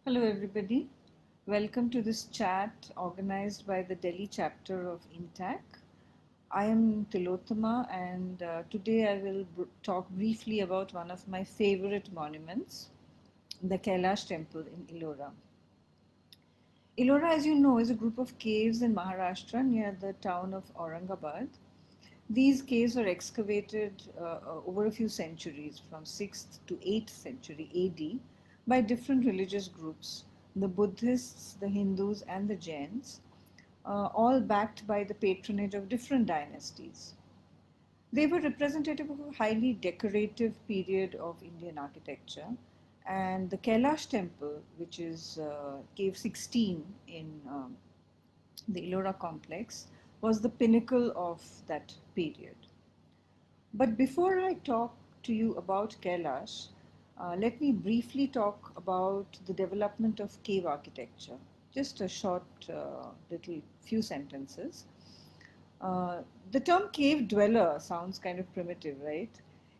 Hello, everybody. Welcome to this chat organized by the Delhi chapter of INTAC. I am Tilottama, and today I will talk briefly about one of my favorite monuments, the Kailash Temple in Ellora. Ellora, as you know, is a group of caves in Maharashtra near the town of Aurangabad. These caves were excavated over a few centuries, from 6th to 8th century AD, by different religious groups, the Buddhists, the Hindus, and the Jains, all backed by the patronage of different dynasties. They were representative of a highly decorative period of Indian architecture, and the Kailash temple, which is cave 16 in the Ellora complex, was the pinnacle of that period. But before I talk to you about Kailash, let me briefly talk about the development of cave architecture. Just a short little few sentences. Uh, the term cave dweller sounds kind of primitive, right?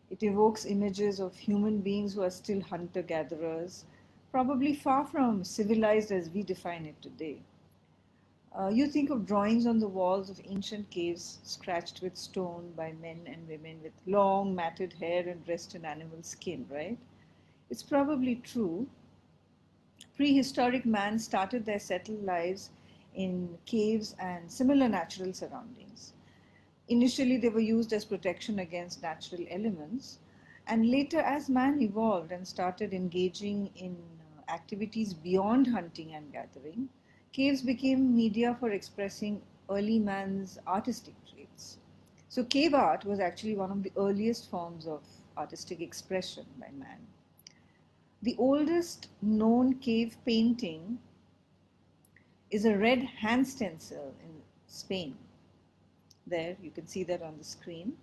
It evokes images of human beings who are still hunter gatherers, probably far from civilized as we define it today. You think of drawings on the walls of ancient caves scratched with stone by men and women with long matted hair and dressed in animal skin, right? It's probably true. Prehistoric man started their settled lives in caves and similar natural surroundings. Initially, they were used as protection against natural elements, and later, as man evolved and started engaging in activities beyond hunting and gathering, caves became media for expressing early man's artistic traits. So, cave art was actually one of the earliest forms of artistic expression by man. The oldest known cave painting is a red hand stencil in Spain. There, you can see that on the screen.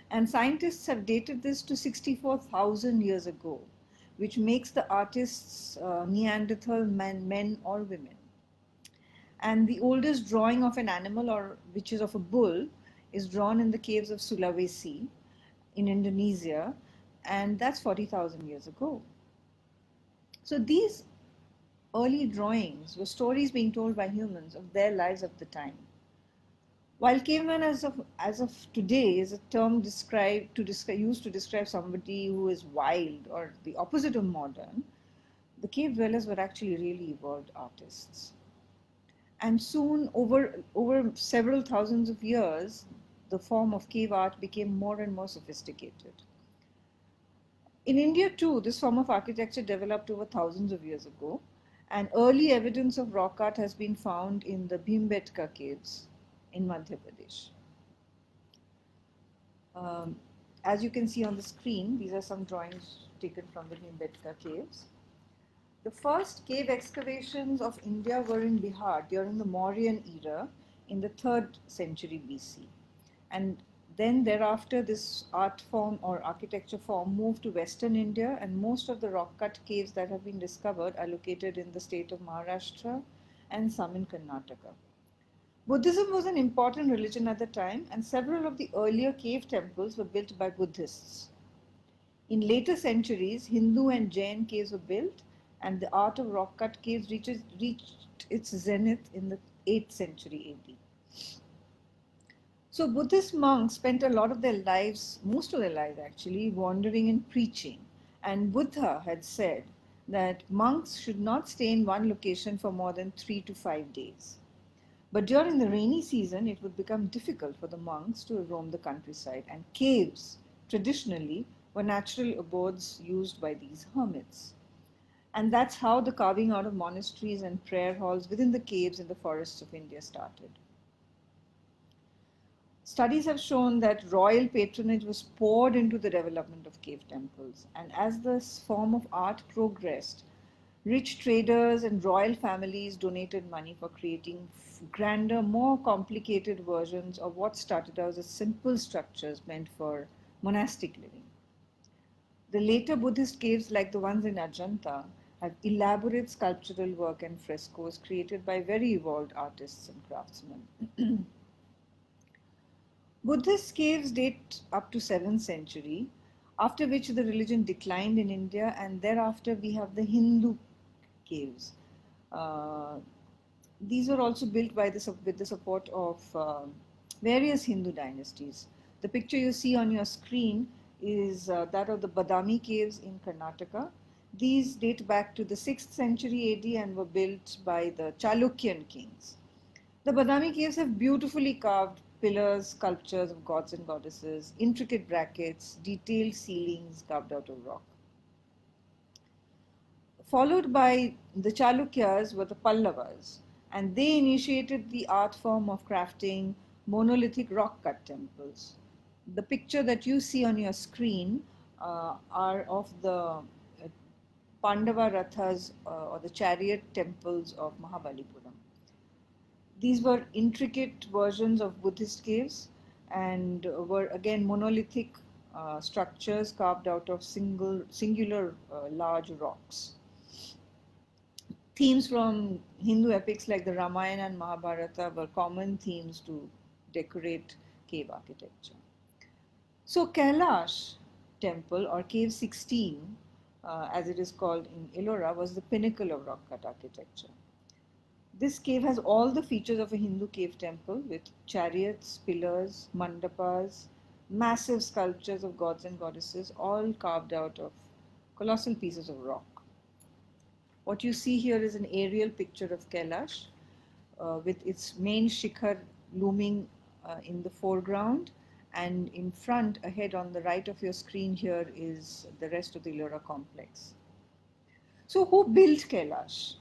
And scientists have dated this to 64,000 years ago, which makes the artists Neanderthal men or women. And the oldest drawing of an animal, or which is of a bull, is drawn in the caves of Sulawesi in Indonesia, and that's 40,000 years ago. So these early drawings were stories being told by humans of their lives of the time. While caveman as of today is a term used to describe somebody who is wild or the opposite of modern, the cave dwellers were actually really evolved artists. And soon, over several thousands of years, the form of cave art became more and more sophisticated. In India, too, this form of architecture developed over thousands of years ago, and early evidence of rock art has been found in the Bhimbetka caves in Madhya Pradesh. Um, as you can see on the screen, these are some drawings taken from the Bhimbetka caves. The first cave excavations of India were in Bihar during the Mauryan era in the 3rd century BC. And then thereafter, this art form or architecture form moved to Western India, and most of the rock cut caves that have been discovered are located in the state of Maharashtra and some in Karnataka. Buddhism was an important religion at the time, and several of the earlier cave temples were built by Buddhists. In later centuries, Hindu and Jain caves were built, and the art of rock cut caves reached its zenith in the 8th century AD. So Buddhist monks spent a lot of their lives, most of their lives actually, wandering and preaching. And Buddha had said that monks should not stay in one location for more than 3 to 5 days. But during the rainy season, it would become difficult for the monks to roam the countryside, and caves, traditionally, were natural abodes used by these hermits. And that's how the carving out of monasteries and prayer halls within the caves in the forests of India started. Studies have shown that royal patronage was poured into the development of cave temples, and as this form of art progressed, rich traders and royal families donated money for creating grander, more complicated versions of what started out as simple structures meant for monastic living. The later Buddhist caves, like the ones in Ajanta, have elaborate sculptural work and frescoes created by very evolved artists and craftsmen. Buddhist caves date up to 7th century, after which the religion declined in India, and thereafter we have the Hindu caves. Uh, these were also built with the support of various Hindu dynasties. The picture you see on your screen is that of the Badami caves in Karnataka. These date back to the 6th century AD and were built by the Chalukyan kings. The Badami caves have beautifully carved pillars, sculptures of gods and goddesses, intricate brackets, detailed ceilings carved out of rock. Followed by the Chalukyas were the Pallavas, and they initiated the art form of crafting monolithic rock cut temples. The picture that you see on your screen are of the Pandava Rathas or the chariot temples of Mahabalipuram. These were intricate versions of Buddhist caves and were again monolithic structures carved out of singular large rocks. Themes from Hindu epics like the Ramayana and Mahabharata were common themes to decorate cave architecture. So Kailash temple or cave 16, as it is called in Ellora, was the pinnacle of rock cut architecture. This cave has all the features of a Hindu cave temple with chariots, pillars, mandapas, massive sculptures of gods and goddesses, all carved out of colossal pieces of rock. What you see here is an aerial picture of Kailash with its main shikhar looming in the foreground, and in front, ahead on the right of your screen here is the rest of the Ellora complex. So who built Kailash?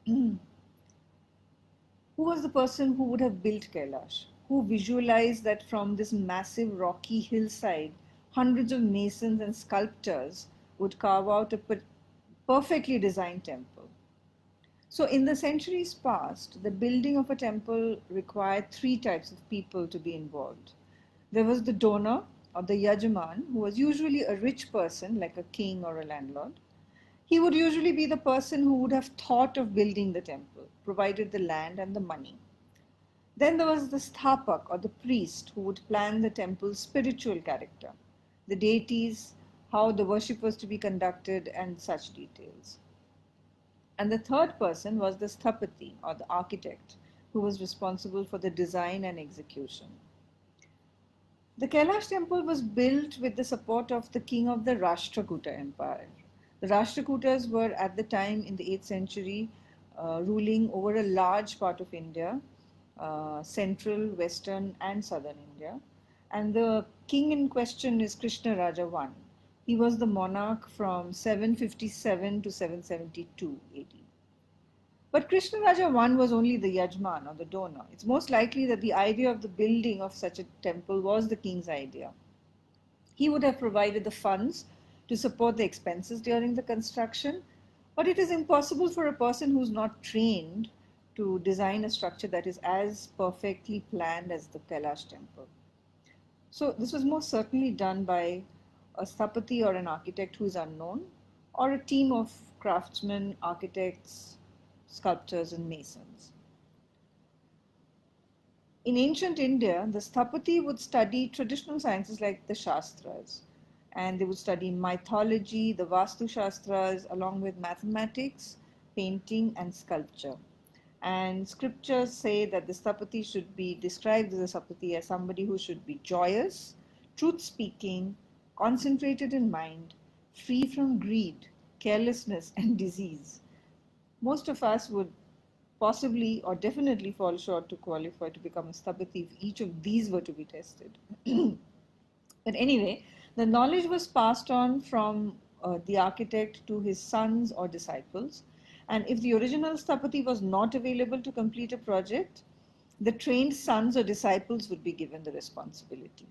Who was the person who would have built Kailash? Who visualized that from this massive rocky hillside, hundreds of masons and sculptors would carve out a perfectly designed temple? So, in the centuries past, the building of a temple required three types of people to be involved. There was the donor or the yajman, who was usually a rich person like a king or a landlord. He would usually be the person who would have thought of building the temple, provided the land and the money. Then there was the sthapak or the priest who would plan the temple's spiritual character, the deities, how the worship was to be conducted, and such details. And the third person was the sthapati or the architect who was responsible for the design and execution. The Kailash temple was built with the support of the king of the Rashtrakuta Empire. The Rashtrakutas were at the time in the 8th century ruling over a large part of India, central, western, and southern India. And the king in question is Krishna Raja I. He was the monarch from 757 to 772 AD. But Krishna Raja I was only the yajman or the donor. It's most likely that the idea of the building of such a temple was the king's idea. He would have provided the funds to support the expenses during the construction, but it is impossible for a person who's not trained to design a structure that is as perfectly planned as the Kailash temple. So this was most certainly done by a sthapati or an architect who is unknown, or a team of craftsmen, architects, sculptors, and masons. In ancient India, the sthapati would study traditional sciences like the Shastras, and they would study mythology, the Vastu Shastras, along with mathematics, painting, and sculpture. And scriptures say that the sthapati should be described as a sthapati as somebody who should be joyous, truth speaking, concentrated in mind, free from greed, carelessness, and disease. Most of us would possibly or definitely fall short to qualify to become a sthapati if each of these were to be tested. But anyway, the knowledge was passed on from the architect to his sons or disciples. And if the original sthapati was not available to complete a project, the trained sons or disciples would be given the responsibility.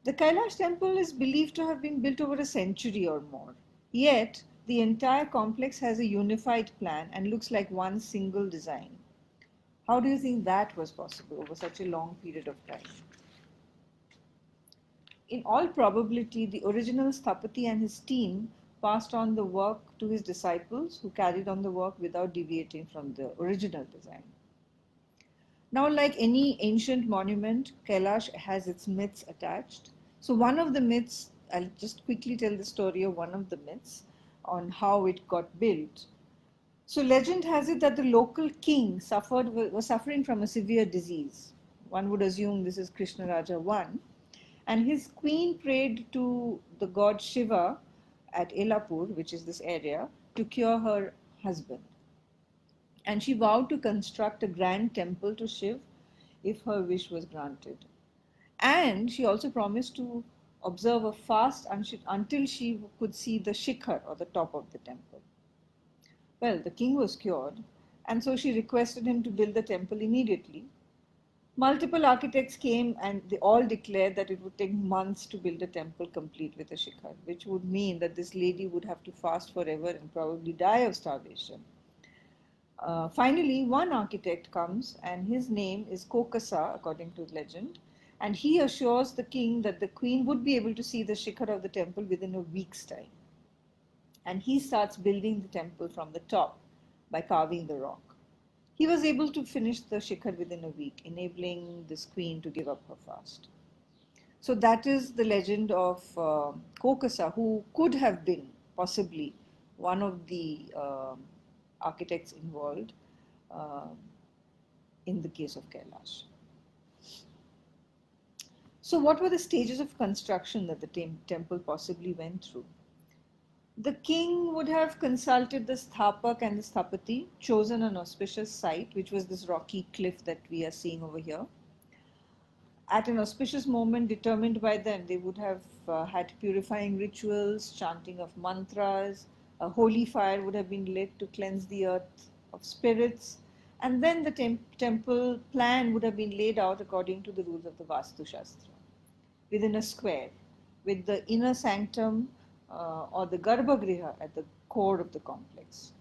The Kailash temple is believed to have been built over a century or more. Yet, the entire complex has a unified plan and looks like one single design. How do you think that was possible over such a long period of time? In all probability, the original sthapati and his team passed on the work to his disciples, who carried on the work without deviating from the original design. Now, like any ancient monument, Kailash has its myths attached. So one of the myths, I'll just quickly tell the story of one of the myths. on how it got built. So legend has it that the local king was suffering from a severe disease. One would assume this is Krishna Raja I, and his queen prayed to the god Shiva at Elapur, which is this area, to cure her husband. And she vowed to construct a grand temple to Shiv if her wish was granted. And she also promised to observe a fast until she could see the shikhar, or the top of the temple. Well, the king was cured, and so she requested him to build the temple immediately. Multiple architects came and they all declared that it would take months to build a temple complete with a shikhar, which would mean that this lady would have to fast forever and probably die of starvation. Finally, one architect comes, and his name is Kokasa, according to legend, and he assures the king that the queen would be able to see the shikhar of the temple within a week's time. And he starts building the temple from the top by carving the rock. He was able to finish the shikhar within a week, enabling this queen to give up her fast. So that is the legend of Kokasa, who could have been possibly one of the architects involved uh, in the case of Kailash. So what were the stages of construction that the temple possibly went through? The king would have consulted the Sthapak and the Sthapati, chosen an auspicious site, which was this rocky cliff that we are seeing over here. At an auspicious moment determined by them, they would have had purifying rituals, chanting of mantras, a holy fire would have been lit to cleanse the earth of spirits, and then the temple plan would have been laid out according to the rules of the Vastu Shastra, within a square, with the inner sanctum or the Garbhagriha at the core of the complex.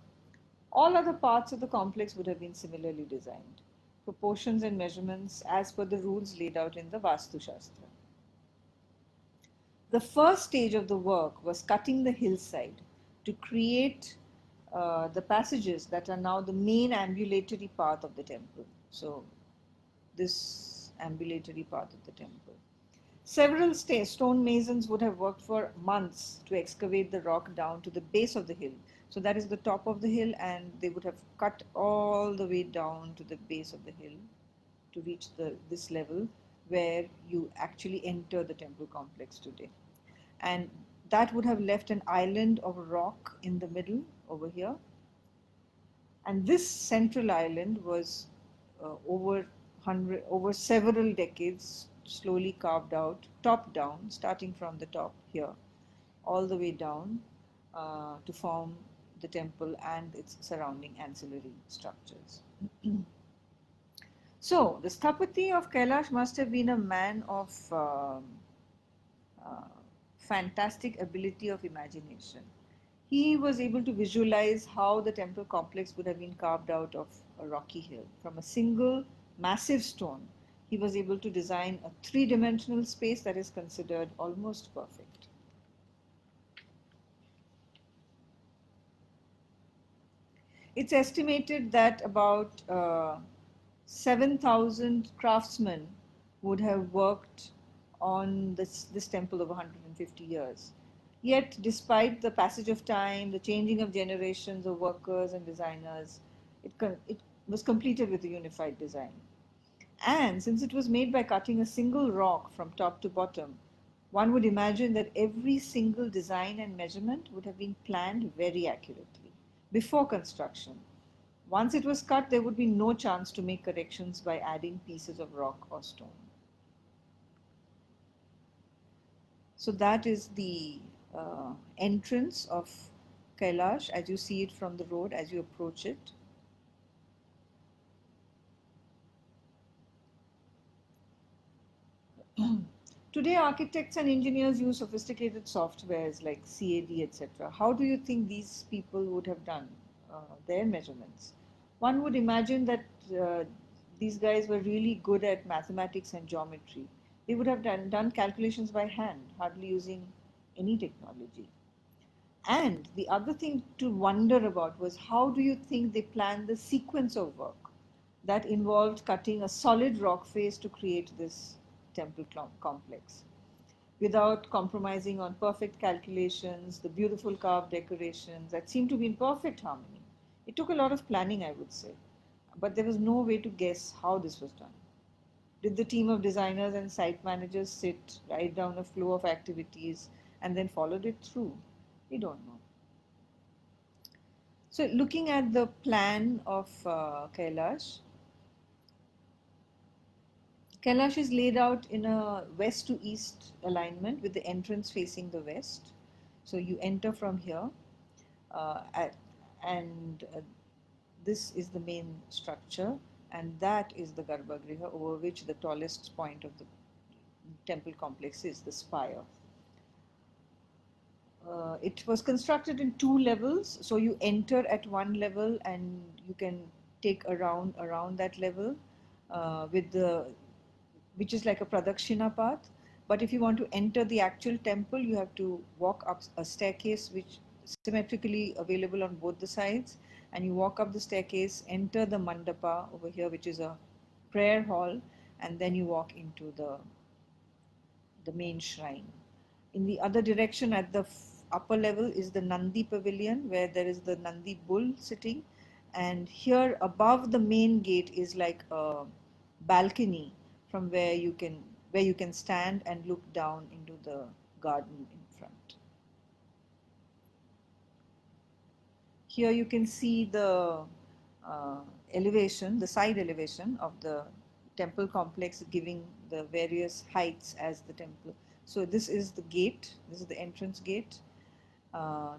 All other parts of the complex would have been similarly designed, proportions and measurements as per the rules laid out in the Vastu Shastra. The first stage of the work was cutting the hillside to create the passages that are now the main ambulatory path of the temple. So, this ambulatory path of the temple. Several stone masons would have worked for months to excavate the rock down to the base of the hill. So that is the top of the hill, and they would have cut all the way down to the base of the hill to reach this level where you actually enter the temple complex today. And that would have left an island of rock in the middle over here. And this central island was over several decades slowly carved out, top down, starting from the top here, all the way down to form the temple and its surrounding ancillary structures. So, the Sthapati of Kailash must have been a man of fantastic ability of imagination. He was able to visualize how the temple complex would have been carved out of a rocky hill. From a single massive stone, he was able to design a three-dimensional space that is considered almost perfect. It's estimated that about 7,000 craftsmen would have worked on this temple over 150 years. Yet, despite the passage of time, the changing of generations of workers and designers, it was completed with a unified design. And since it was made by cutting a single rock from top to bottom, one would imagine that every single design and measurement would have been planned very accurately before construction. Once it was cut, there would be no chance to make corrections by adding pieces of rock or stone. So that is the entrance of Kailash as you see it from the road, as you approach it. Today, architects and engineers use sophisticated softwares like CAD, etc. How do you think these people would have done their measurements? One would imagine that these guys were really good at mathematics and geometry. They would have done calculations by hand, hardly using any technology. And the other thing to wonder about was how do you think they planned the sequence of work that involved cutting a solid rock face to create this temple complex? without compromising on perfect calculations, the beautiful carved decorations that seemed to be in perfect harmony. It took a lot of planning, I would say, but there was no way to guess how this was done. Did the team of designers and site managers sit, write down a flow of activities, and then followed it through? We don't know. So, looking at the plan of Kailash, Kailash is laid out in a west to east alignment with the entrance facing the west. So, you enter from here, uh, at, and this is the main structure, and that is the Garbhagriha over which the tallest point of the temple complex is, the spire. It was constructed in two levels, so you enter at one level and you can take around that level with the which is like a pradakshina path. But if you want to enter the actual temple, you have to walk up a staircase which is symmetrically available on both the sides, and you walk up the staircase, enter the mandapa over here, which is a prayer hall, and then you walk into the main shrine. In the other direction, at the upper level, is the Nandi pavilion where there is the Nandi bull sitting, and here above the main gate is like a balcony from where you can stand and look down into the garden in front. Here you can see the uh, elevation, the side elevation of the temple complex, giving the various heights as the temple. So this is the gate, this is the entrance gate.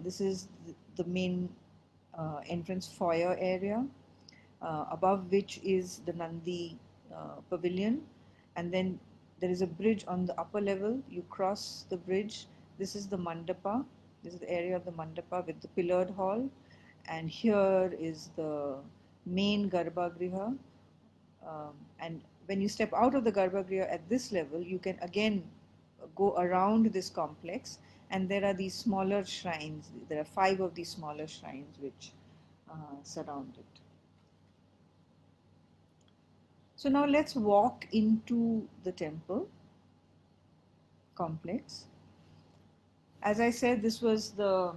This is the main entrance foyer area, above which is the Nandi pavilion. And then there is a bridge on the upper level. You cross the bridge. This is the mandapa. This is the area of the mandapa with the pillared hall. And here is the main Garbhagriha. And when you step out of the Garbhagriha at this level, you can again go around this complex, and there are these smaller shrines. There are 5 of these smaller shrines which surround it. So now let's walk into the temple complex. As I said, this was the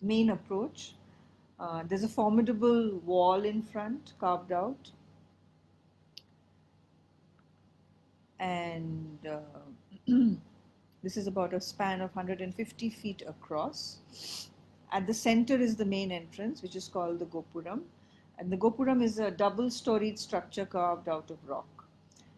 main approach. There's a formidable wall in front, carved out, and this is about a span of 150 feet across. At the center is the main entrance, which is called the Gopuram. And the Gopuram is a double-storied structure carved out of rock.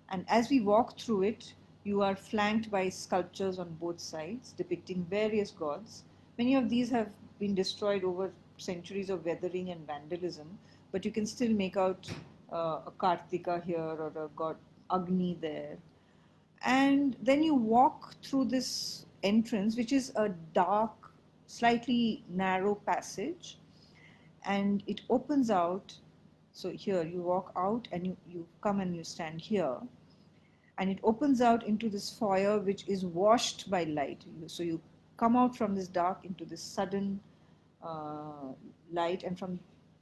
And as we walk through it, you are flanked by sculptures on both sides depicting various gods. Many of these have been destroyed over centuries of weathering and vandalism, but you can still make out a Kartika here or a god Agni there. And then you walk through this entrance, which is a dark, slightly narrow passage, and it opens out. So here you walk out and you come and you stand here, and it opens out into this foyer which is washed by light. So you come out from this dark into this sudden uh, light, and from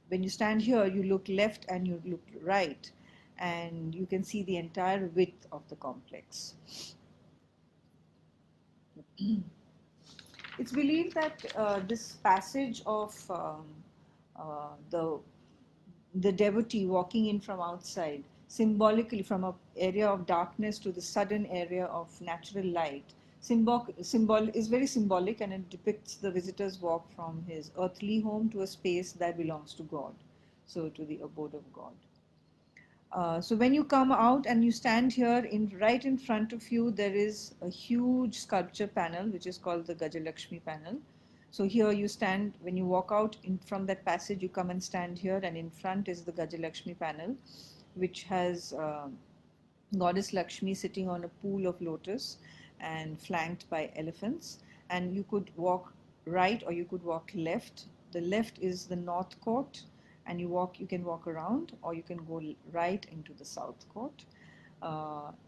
when you stand here, you look left and you look right, and you can see the entire width of the complex. It's believed that this passage of uh, the the devotee walking in from outside, symbolically from an area of darkness to the sudden area of natural light, symbol is very symbolic, and it depicts the visitor's walk from his earthly home to a space that belongs to God, so to the abode of God. So when you come out and you stand here, in right in front of you, there is a huge sculpture panel, which is called the Gajalakshmi panel. So here you stand, when you walk out from that passage, you come and stand here, and in front is the Gajalakshmi panel, which has Goddess Lakshmi sitting on a pool of lotus and flanked by elephants. And you could walk right or you could walk left. The left is the north court, and you can walk around, or you can go right into the south court.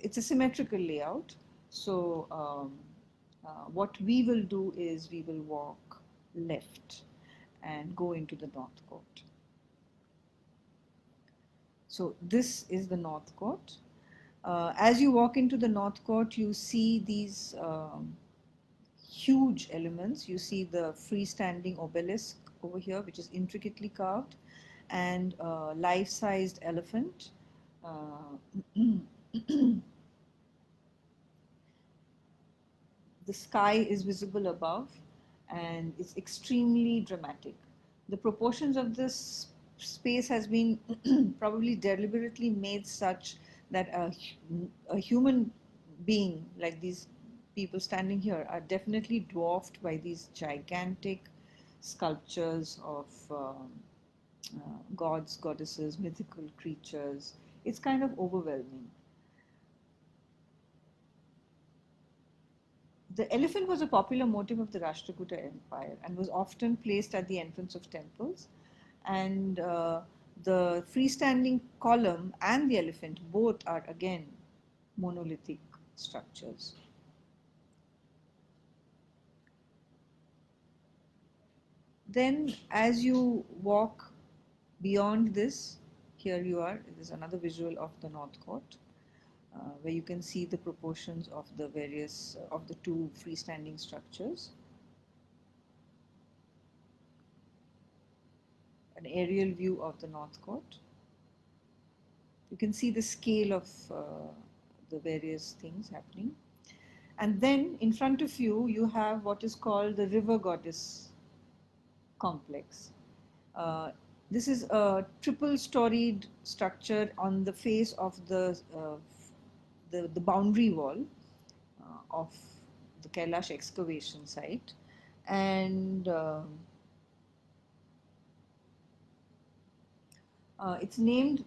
It's a symmetrical layout. So what we will do is we will walk left and go into the north court. So this is the north court. As you walk into the North Court, you see these huge elements. You see the freestanding obelisk over here, which is intricately carved, and a life-sized elephant. The sky is visible above, and it's extremely dramatic. The proportions of this space has been probably deliberately made such that a human being like these people standing here are definitely dwarfed by these gigantic sculptures of gods, goddesses, mythical creatures. It's kind of overwhelming. The elephant was a popular motif of the Rashtrakuta Empire and was often placed at the entrance of temples. And the freestanding column and the elephant both are again monolithic structures. Then, as you walk beyond this, here you are, this is another visual of the North Court. Where you can see the proportions of the various of the two freestanding structures. An aerial view of the North Court. You can see the scale of the various things happening. And then in front of you, you have what is called the River Goddess complex. This is a triple-storied structure on the face of the boundary wall of the Kailash excavation site, and it's named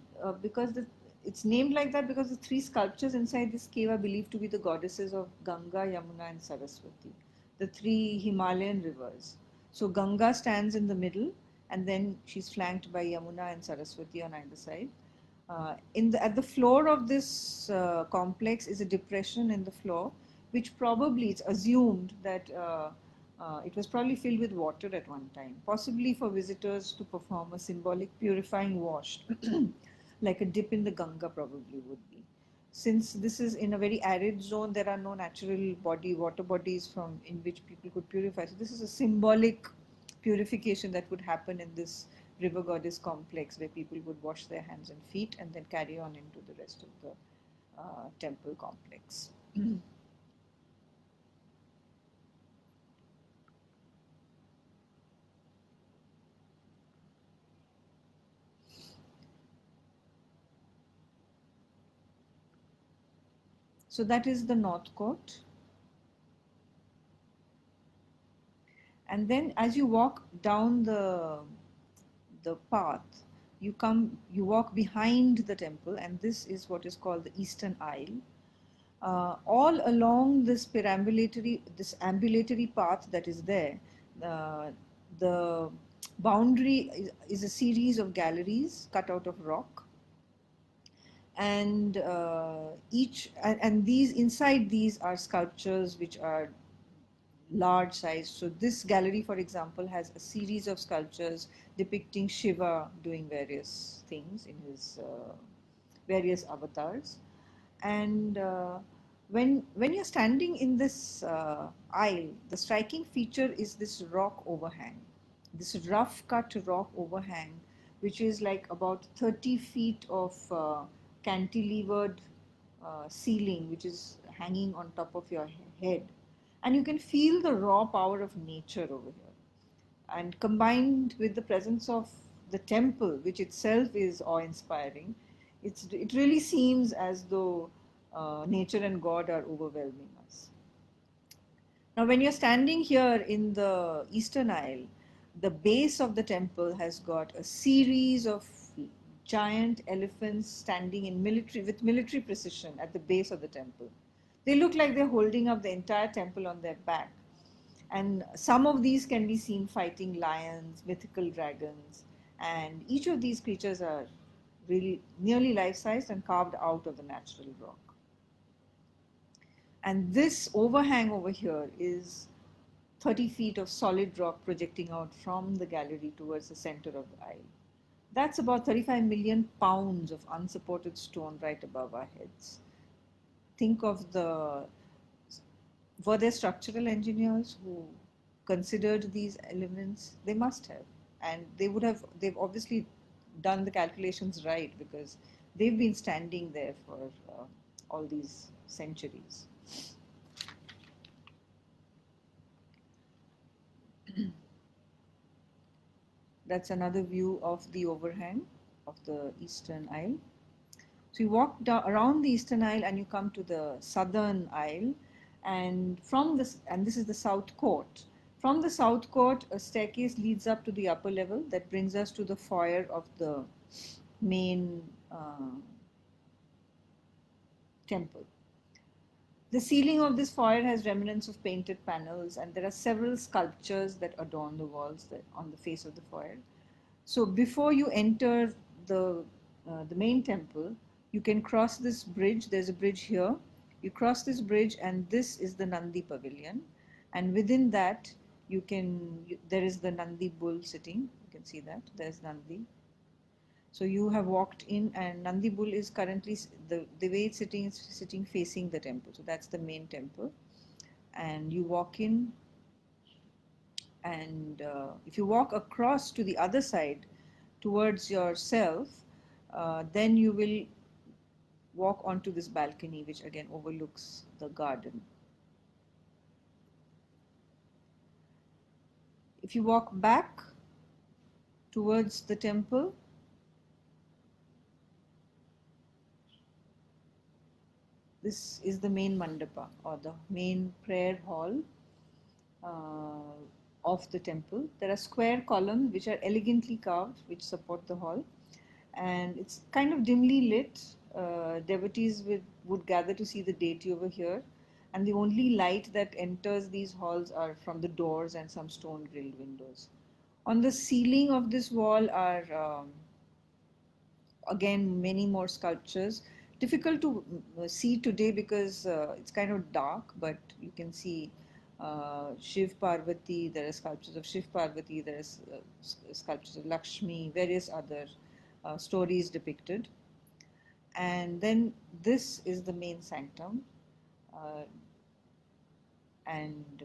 it's named like that because the three sculptures inside this cave are believed to be the goddesses of Ganga, Yamuna, and Saraswati, the three Himalayan rivers. So Ganga stands in the middle, and then she's flanked by Yamuna and Saraswati on either side. At the floor of this complex is a depression in the floor, which probably it's assumed that it was probably filled with water at one time, possibly for visitors to perform a symbolic purifying wash, like a dip in the Ganga probably would be. Since this is in a very arid zone, there are no natural water bodies from in which people could purify. So this is a symbolic purification that would happen in this river goddess complex where people would wash their hands and feet and then carry on into the rest of the temple complex. So that is the North Court. And then as you walk down the path, you walk behind the temple, and this is what is called the Eastern Aisle. All along this ambulatory path that is there, the boundary is a series of galleries cut out of rock, and these inside these are sculptures which are large size. So this gallery, for example, has a series of sculptures depicting Shiva doing various things in his various avatars. And when you're standing in this aisle, the striking feature is this rock overhang, this rough cut rock overhang, which is like about 30 feet of cantilevered ceiling, which is hanging on top of your head. And you can feel the raw power of nature over here. And combined with the presence of the temple, which itself is awe-inspiring, it really seems as though nature and God are overwhelming us. Now, when you're standing here in the Eastern Aisle, the base of the temple has got a series of giant elephants standing with military precision at the base of the temple. They look like they're holding up the entire temple on their back. And some of these can be seen fighting lions, mythical dragons, and each of these creatures are really nearly life-sized and carved out of the natural rock. And this overhang over here is 30 feet of solid rock projecting out from the gallery towards the center of the aisle. That's about 35 million pounds of unsupported stone right above our heads. think of were there structural engineers who considered these elements? They must have, and they've obviously done the calculations right, because they've been standing there for all these centuries. That's another view of the overhang of the eastern aisle. So you walk down around the eastern aisle and you come to the southern aisle, and this is the south court. From the south court, a staircase leads up to the upper level that brings us to the foyer of the main temple. The ceiling of this foyer has remnants of painted panels, and there are several sculptures that adorn the walls on the face of the foyer. So before you enter the main temple, you can cross this bridge. There's a bridge here. You cross this bridge, and this is the Nandi pavilion. And within that, there is the Nandi bull sitting. You can see that there's Nandi. So you have walked in, and Nandi bull is currently the way it's sitting is sitting facing the temple. So that's the main temple, and you walk in, and if you walk across to the other side towards yourself, then you will walk onto this balcony, which again overlooks the garden. If you walk back towards the temple, this is the main mandapa, or the main prayer hall of the temple. There are square columns which are elegantly carved, which support the hall, and it's kind of dimly lit. Devotees would gather to see the deity over here, and the only light that enters these halls are from the doors and some stone grilled windows. On the ceiling of this wall are again many more sculptures. Difficult to see today because it's kind of dark, but you can see Shiv Parvati. There are sculptures of Shiv Parvati. There are sculptures of Lakshmi. Various other stories depicted. And then this is the main sanctum, uh, and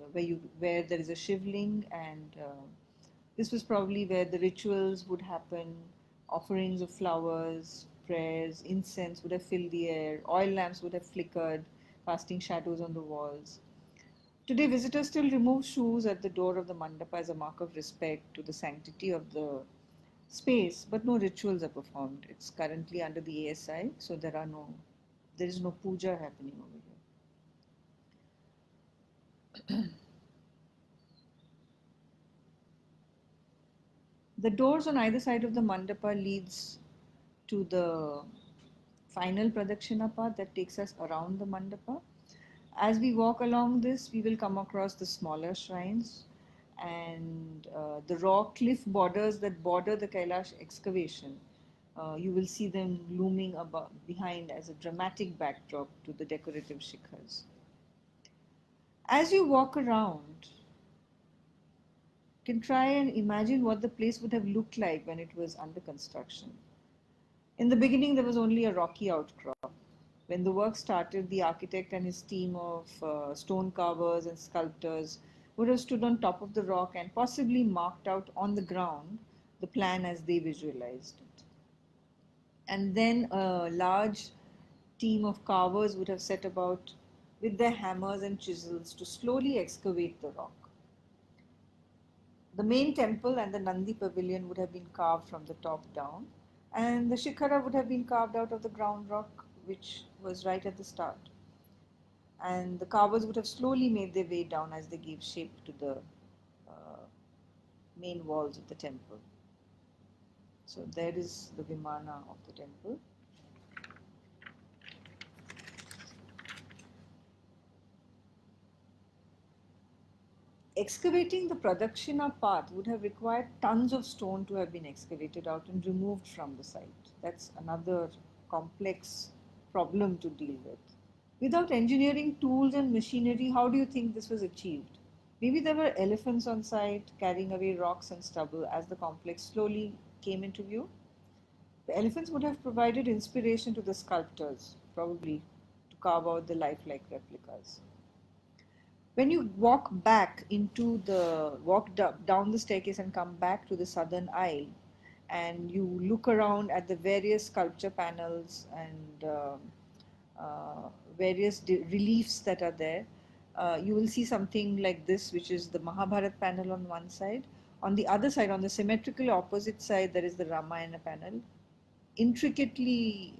where there is a shivling, and this was probably where the rituals would happen. Offerings of flowers, prayers, incense would have filled the air. Oil lamps would have flickered, casting shadows on the walls. Today, visitors still remove shoes at the door of the mandapa as a mark of respect to the sanctity of the space, but no rituals are performed. It's currently under the ASI, so there is no puja happening over here. The doors on either side of the mandapa leads to the final pradakshina path that takes us around the mandapa. As we walk along this, we will come across the smaller shrines and the raw cliff borders that border the Kailash excavation. You will see them looming behind as a dramatic backdrop to the decorative shikhars. As you walk around, you can try and imagine what the place would have looked like when it was under construction. In the beginning, there was only a rocky outcrop. When the work started, the architect and his team of stone carvers and sculptors would have stood on top of the rock and possibly marked out on the ground the plan as they visualized it. And then a large team of carvers would have set about with their hammers and chisels to slowly excavate the rock. The main temple and the Nandi pavilion would have been carved from the top down, and the Shikhara would have been carved out of the ground rock, which was right at the start. And the carvers would have slowly made their way down as they gave shape to the uh, main walls of the temple. So there is the Vimana of the temple. Excavating the Pradakshina path would have required tons of stone to have been excavated out and removed from the site. That's another complex problem to deal with. Without engineering tools and machinery, how do you think this was achieved? Maybe there were elephants on site carrying away rocks and stubble as the complex slowly came into view. The elephants would have provided inspiration to the sculptors, probably, to carve out the lifelike replicas. When you walk back into the down the staircase and come back to the southern aisle, and you look around at the various sculpture panels and uh, various reliefs that are there, you will see something like this, which is the Mahabharat panel on one side. On the other side, on the symmetrical opposite side, there is the Ramayana panel, intricately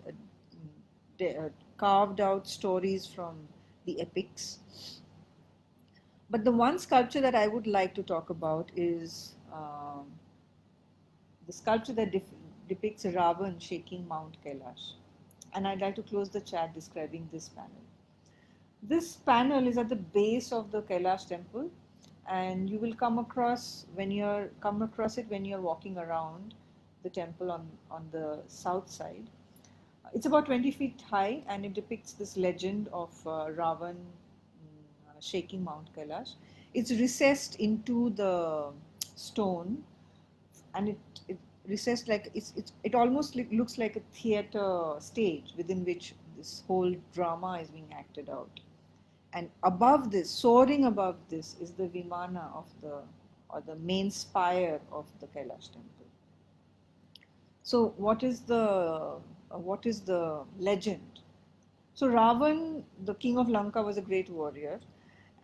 carved out stories from the epics. But the one sculpture that I would like to talk about is the sculpture that depicts Ravan shaking Mount Kailash. And I'd like to close the chat describing this panel. This panel is at the base of the Kailash temple, and you will come across it when you're walking around the temple on the south side. It's about 20 feet high, and it depicts this legend of Ravan shaking Mount Kailash. It's recessed into the stone, and it recessed like it almost looks like a theater stage within which this whole drama is being acted out. And above this, soaring above this, is the Vimana of the main spire of the Kailash temple. So what is the legend? So Ravan, the king of Lanka, was a great warrior,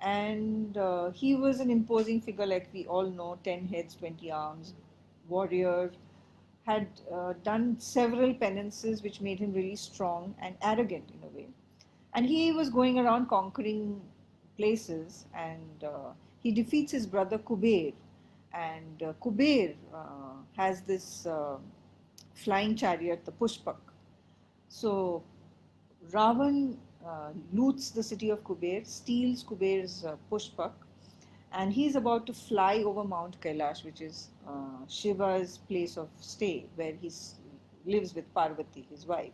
and he was an imposing figure, like we all know, 10 heads, 20 arms, warrior, had done several penances which made him really strong and arrogant in a way. And he was going around conquering places, and he defeats his brother Kuber. And Kuber has this flying chariot, the Pushpak. So Ravan loots the city of Kuber, steals Kuber's Pushpak, and he's about to fly over Mount Kailash, which is Shiva's place of stay, where he lives with Parvati, his wife.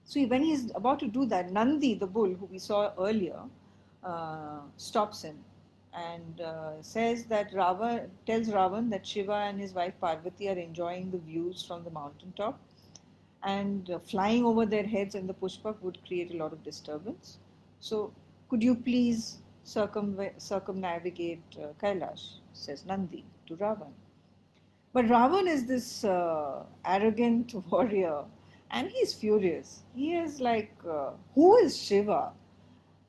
So when he's about to do that, Nandi, the bull, who we saw earlier, stops him and tells Ravan that Shiva and his wife Parvati are enjoying the views from the mountaintop, and flying over their heads in the Pushpak would create a lot of disturbance. So could you please circumnavigate Kailash, says Nandi to Ravan. But Ravan is this arrogant warrior, and he's furious. He is like, who is Shiva?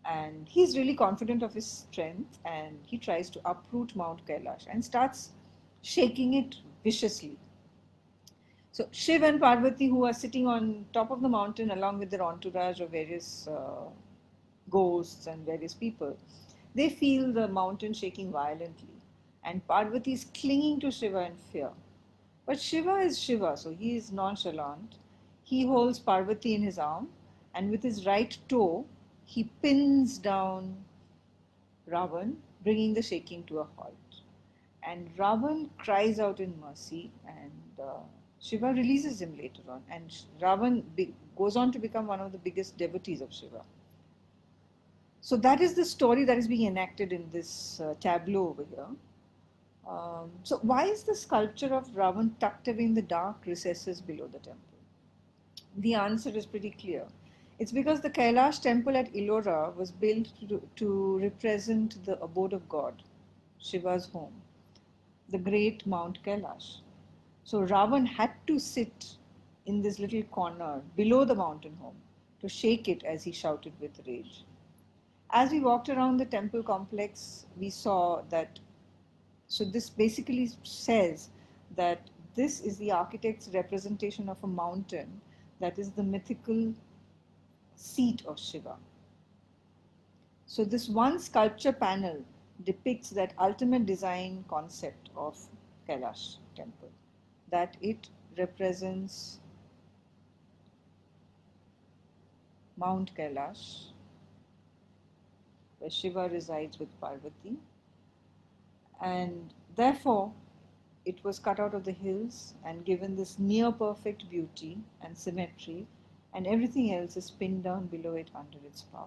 And he's really confident of his strength, and he tries to uproot Mount Kailash and starts shaking it viciously. So Shiv and Parvati, who are sitting on top of the mountain along with their entourage of various ghosts and various people, they feel the mountain shaking violently, and Parvati is clinging to Shiva in fear. But Shiva is Shiva, so he is nonchalant. He holds Parvati in his arm, and with his right toe, he pins down Ravan, bringing the shaking to a halt. And Ravan cries out in mercy, and Shiva releases him later on. And Ravan goes on to become one of the biggest devotees of Shiva. So that is the story that is being enacted in this tableau over here. So why is the sculpture of Ravan tucked away in the dark recesses below the temple? The answer is pretty clear. It's because the Kailash temple at Ellora was built to represent the abode of God, Shiva's home, the great Mount Kailash. So Ravan had to sit in this little corner below the mountain home to shake it as he shouted with rage. As we walked around the temple complex, we saw that, so this basically says that this is the architect's representation of a mountain that is the mythical seat of Shiva. So this one sculpture panel depicts that ultimate design concept of Kailash temple, that it represents Mount Kailash, where Shiva resides with Parvati, and therefore it was cut out of the hills and given this near perfect beauty and symmetry, and everything else is pinned down below it under its power.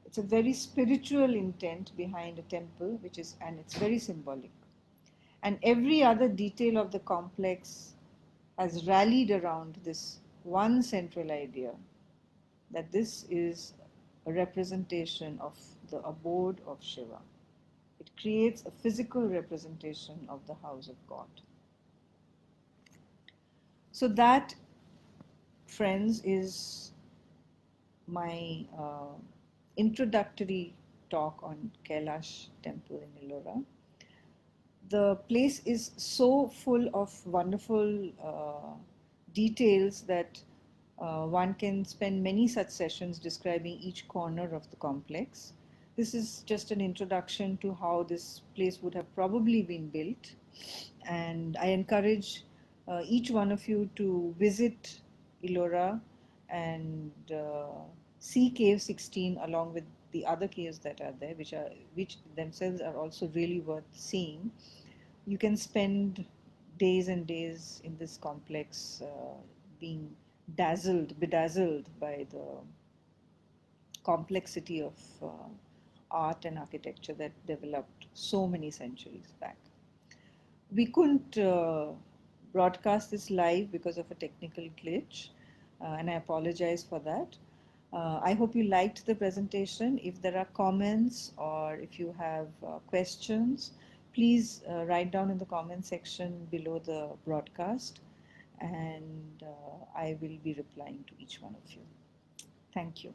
It's a very spiritual intent behind a temple, and it's very symbolic. And every other detail of the complex has rallied around this one central idea, that this is a representation of the abode of Shiva. It creates a physical representation of the house of God. So that, friends, is my introductory talk on Kailash Temple in Ellora. The place is so full of wonderful details that one can spend many such sessions describing each corner of the complex. This is just an introduction to how this place would have probably been built, and I encourage each one of you to visit Ellora and see Cave 16 along with the other caves that are there, which themselves are also really worth seeing. You can spend days and days in this complex, being bedazzled by the complexity of art and architecture that developed so many centuries back. We couldn't broadcast this live because of a technical glitch, and I apologize for that. I hope you liked the presentation. If there are comments or if you have questions, please write down in the comment section below the broadcast, and I will be replying to each one of you. Thank you.